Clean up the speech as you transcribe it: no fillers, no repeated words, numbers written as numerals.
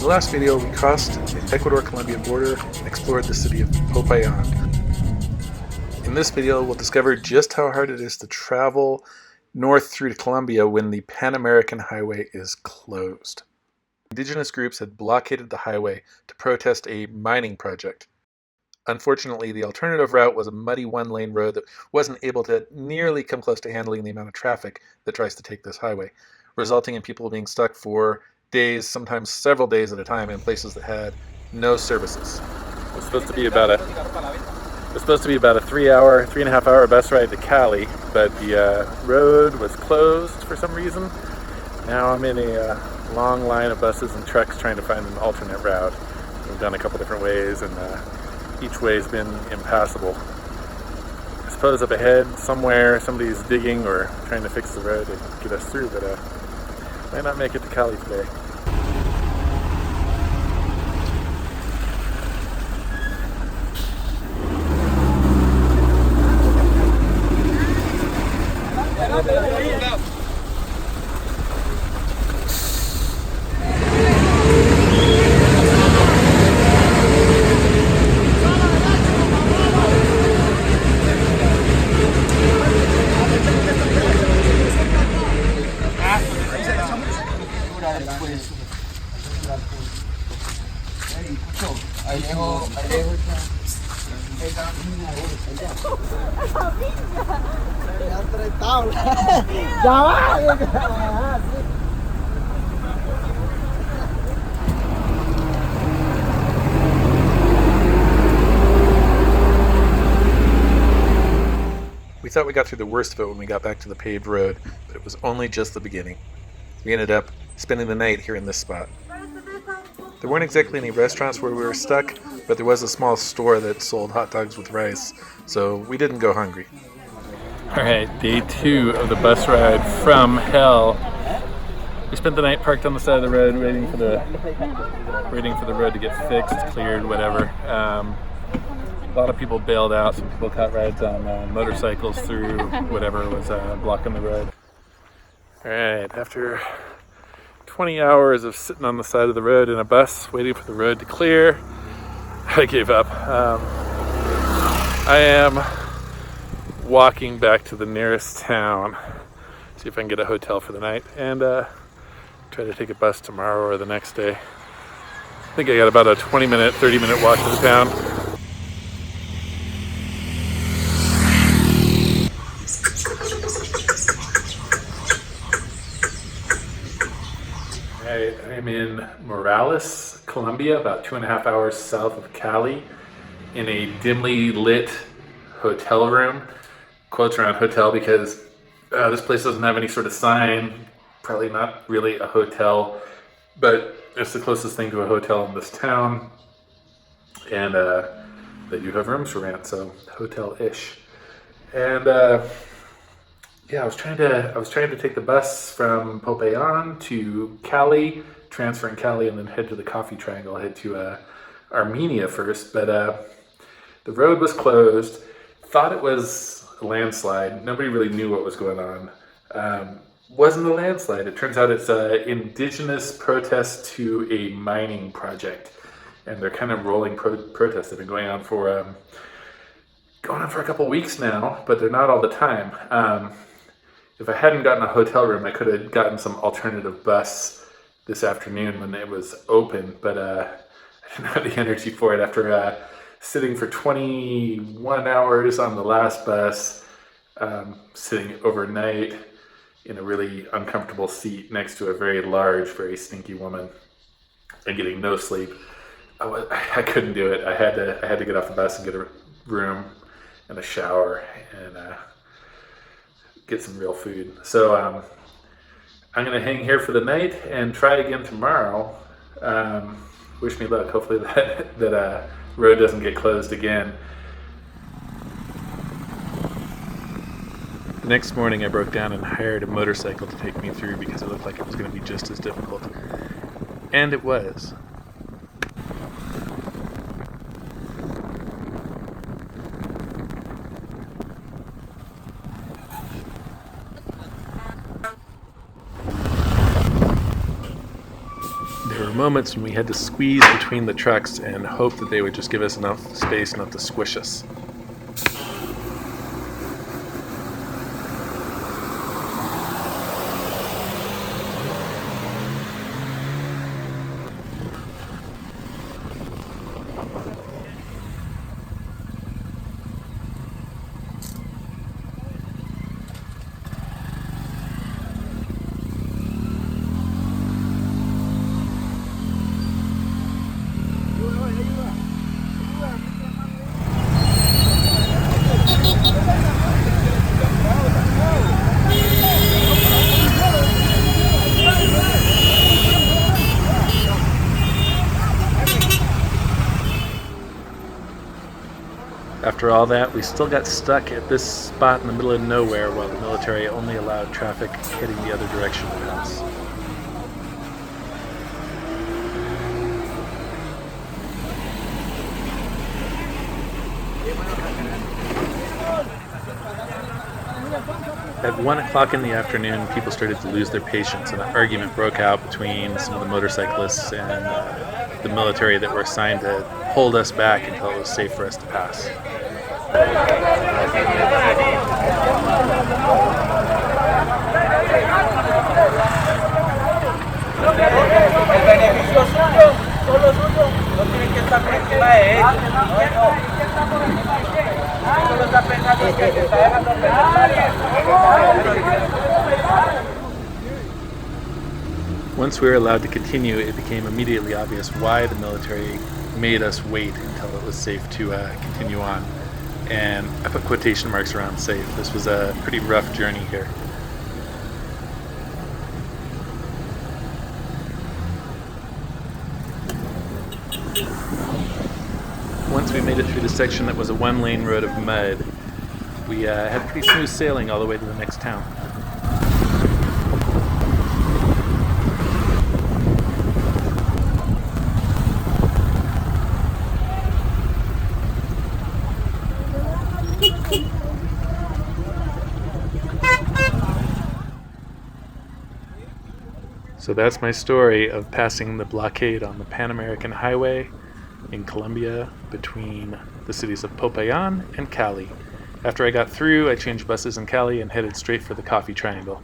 In the last video, we crossed the Ecuador-Colombian border and explored the city of Popayán. In this video, we'll discover just how hard it is to travel north through to Colombia when the Panamerican highway is closed. Indigenous groups had blockaded the highway to protest a mining project. Unfortunately, the alternative route was a muddy one-lane road that wasn't able to nearly come close to handling the amount of traffic that tries to take this highway, resulting in people being stuck for days, sometimes several days at a time, in places that had no services. It was supposed to be about a 3.5 hour bus ride to Cali, but the road was closed for some reason. Now I'm in a long line of buses and trucks trying to find an alternate route. We've done a couple different ways, and each way has been impassable. I suppose up ahead somewhere somebody's digging or trying to fix the road to get us through, but might not make it to Cali today. We thought we got through the worst of it when we got back to the paved road, but it was only just the beginning. We ended up spending the night here in this spot. There weren't exactly any restaurants where we were stuck, but there was a small store that sold hot dogs with rice, so we didn't go hungry. Alright, day 2 of the bus ride from hell. We spent the night parked on the side of the road waiting for the road to get fixed, cleared, whatever. A lot of people bailed out. Some people caught rides on motorcycles through whatever was blocking the road. Alright, after 20 hours of sitting on the side of the road in a bus waiting for the road to clear, I gave up. I am walking back to the nearest town, see if I can get a hotel for the night, and try to take a bus tomorrow or the next day. I think I got about a 20-minute, 30-minute walk to the town. I'm in Morales, Colombia, about 2.5 hours south of Cali, in a dimly lit hotel room. Quotes around hotel because this place doesn't have any sort of sign, probably not really a hotel, but it's the closest thing to a hotel in this town, and they do have rooms for rent, so hotel-ish. And yeah, I was trying to take the bus from Popayán to Cali, transfer in Cali, and then head to the Coffee Triangle. Head to Armenia first, but the road was closed. Thought it was a landslide. Nobody really knew what was going on. Wasn't a landslide. It turns out it's an indigenous protest to a mining project, and they're kind of rolling protests. They've been going on for a couple weeks now, but they're not all the time. If I hadn't gotten a hotel room, I could have gotten some alternative bus this afternoon when it was open, but I didn't have the energy for it after sitting for 21 hours on the last bus, sitting overnight in a really uncomfortable seat next to a very large, very stinky woman, and getting no sleep. I couldn't do it. I had to get off the bus and get a room and a shower and get some real food. So I'm gonna hang here for the night and try again tomorrow. Wish me luck. Hopefully that road doesn't get closed again. The next morning I broke down and hired a motorcycle to take me through because it looked like it was going to be just as difficult. And it was. moments when we had to squeeze between the trucks and hope that they would just give us enough space not to squish us. After all that, we still got stuck at this spot in the middle of nowhere while the military only allowed traffic heading the other direction to pass. At 1 o'clock in the afternoon, people started to lose their patience, and an argument broke out between some of the motorcyclists and the military that were assigned to hold us back until it was safe for us to pass. Once we were allowed to continue, it became immediately obvious why the military made us wait until it was safe to continue on. And I put quotation marks around safe. This was a pretty rough journey here. Once we made it through the section that was a one-lane road of mud, we had pretty smooth sailing all the way to the next town. So that's my story of passing the blockade on the Panamerican Highway in Colombia between the cities of Popayán and Cali. After I got through, I changed buses in Cali and headed straight for the Coffee Triangle.